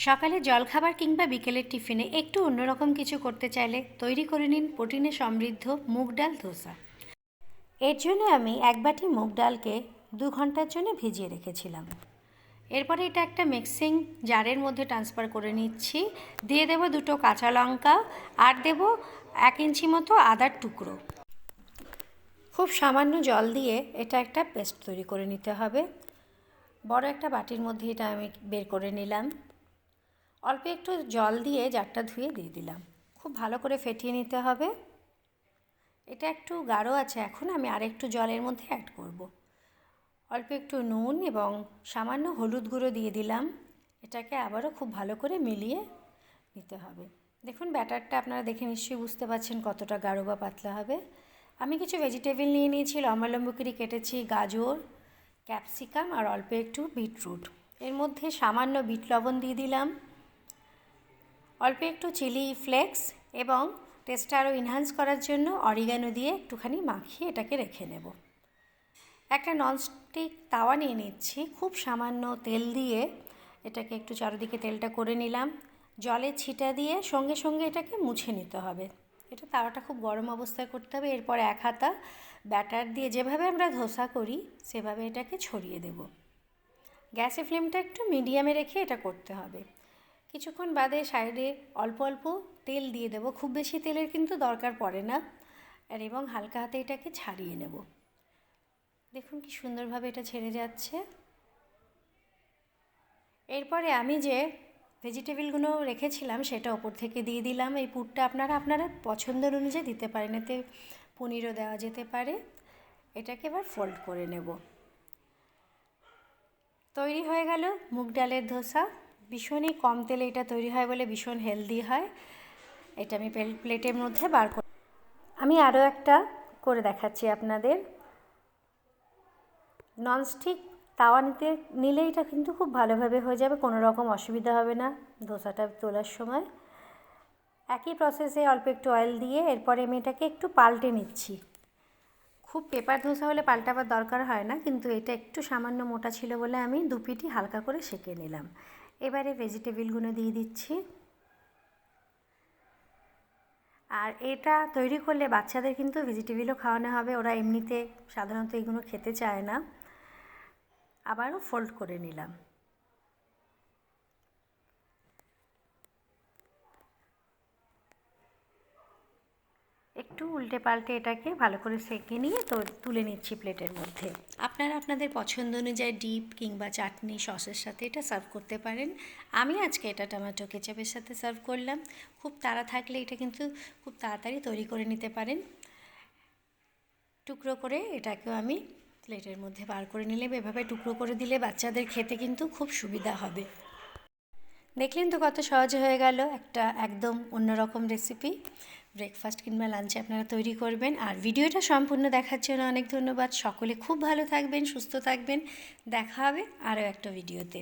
সকালে জলখাবার কিংবা বিকেলের টিফিনে একটু অন্যরকম কিছু করতে চাইলে তৈরি করে নিন প্রোটিনে সমৃদ্ধ মুগ ডাল ধোসা। এর জন্য আমি 1 বাটি মুগ ডালকে 2 ঘন্টার জন্য ভিজিয়ে রেখেছিলাম। এরপরে এটা একটা মিক্সিং জারের মধ্যে ট্রান্সফার করে নিচ্ছি। দিয়ে দেব 2টো কাঁচা লঙ্কা আর দেব 1 ইঞ্চি মতো আদার টুকরো। খুব সামান্য জল দিয়ে এটা একটা পেস্ট তৈরি করে নিতে হবে। বড় একটা বাটির মধ্যে এটা আমি বের করে নিলাম। অল্প একটু জল দিয়ে জারটা ধুয়ে দিয়ে দিলাম। খুব ভালো করে ফেটিয়ে নিতে হবে। এটা একটু গাঢ় আছে, এখন আমি আরেকটু জলের মধ্যে অ্যাড করব। অল্প একটু নুন এবং সামান্য হলুদ গুঁড়ো দিয়ে দিলাম। এটাকে আবারও খুব ভালো করে মিলিয়ে নিতে হবে। দেখুন ব্যাটারটা আপনারা দেখে নিশ্চয়ই বুঝতে পারছেন কতটা গাঢ় বা পাতলা হবে। আমি কিছু ভেজিটেবল নিয়ে নিয়েছি, লম্বা লম্বা করে কেটেছি গাজর, ক্যাপসিকাম আর অল্প একটু বিটরুট। এর মধ্যে সামান্য বিট লবণ দিয়ে দিলাম, অল্প একটু চিলি ফ্লেক্স এবং টেস্টটা আরও এনহান্স করার জন্য অরিগানো দিয়ে একটুখানি মাখিয়ে এটাকে রেখে নেব। একটা ননস্টিক তাওয়া নিয়ে নিচ্ছি, খুব সামান্য তেল দিয়ে এটাকে একটু চারিদিকে তেলটা করে নিলাম। জলের ছিটা দিয়ে সঙ্গে সঙ্গে এটাকে মুছে নিতে হবে। এটা তাওয়াটা খুব গরম অবস্থায় করতে হবে। এরপর 1 হাতা ব্যাটার দিয়ে যেভাবে আমরা ধোসা করি সেভাবে এটাকে ছড়িয়ে দেব। গ্যাসের ফ্লেমটা একটু মিডিয়ামে রেখে এটা করতে হবে। কিছুক্ষণ বাদে সাইডে অল্প অল্প তেল দিয়ে দেব, খুব বেশি তেলের কিন্তু দরকার পড়ে না। আর এবং হালকা হাতে এটাকে ছাড়িয়ে নেব। দেখুন কি সুন্দরভাবে এটা ছেড়ে যাচ্ছে। এরপরে আমি যে ভেজিটেবলগুলো রেখেছিলাম সেটা ওপর থেকে দিয়ে দিলাম। এই পুরটা আপনারা পছন্দের অনুযায়ী দিতে পারেন, এতে পনিরও দেওয়া যেতে পারে। এটাকে এবার ফোল্ড করে নেব। তৈরি হয়ে গেল মুগ ডালের ধোসা। ভীষণই কম তেলে এটা তৈরি হয় বলে ভীষণ হেলদি হয়। এটা আমি প্লেটের মধ্যে বার করে আমি আরও একটা করে দেখাচ্ছি আপনাদের। ননস্টিক তাওয়া নিলে এটা কিন্তু খুব ভালোভাবে হয়ে যাবে, কোনো রকম অসুবিধা হবে না ধোসাটা তোলার সময়। একই প্রসেসে অল্প একটু অয়েল দিয়ে এরপরে আমি এটাকে একটু পাল্টে নিচ্ছি। খুব পেপার ধোসা হলে পাল্টাবার দরকার হয় না, কিন্তু এটা একটু সামান্য মোটা ছিল বলে আমি 2 পিঠই হালকা করে সেঁকে নিলাম। এবারে ভেজিটেবলগুলো দিয়ে দিচ্ছি। আর এটা তৈরি করলে বাচ্চাদের কিন্তু ভেজিটেবলও খাওয়ানো হবে, ওরা এমনিতে সাধারণত এগুলো খেতে চায় না। আবারও ফোল্ড করে নিলাম। একটু উল্টে পাল্টে এটাকে ভালো করে সেঁকে নিয়ে তুলে নিচ্ছি প্লেটের মধ্যে। আপনারা আপনাদের পছন্দ অনুযায়ী ডিপ কিংবা চাটনি সসের সাথে এটা সার্ভ করতে পারেন। আমি আজকে এটা টমেটো কেচাপের সাথে সার্ভ করলাম। খুব তাড়া থাকলে এটা কিন্তু খুব তাড়াতাড়ি তৈরি করে নিতে পারেন। টুকরো করে এটাকেও আমি প্লেটের মধ্যে বার করে নিলে, এভাবে টুকরো করে দিলে বাচ্চাদের খেতে কিন্তু খুব সুবিধা হবে। দেখলেন তো কত সহজে হয়ে গেল একটা একদম অন্যরকম রেসিপি। ব্রেকফাস্ট কিংবা লাঞ্চে আপনারা তৈরি করবেন। আর ভিডিওটা সম্পূর্ণ দেখার জন্য অনেক ধন্যবাদ। সকলে খুব ভালো থাকবেন, সুস্থ থাকবেন। দেখা হবে আরও একটা ভিডিওতে।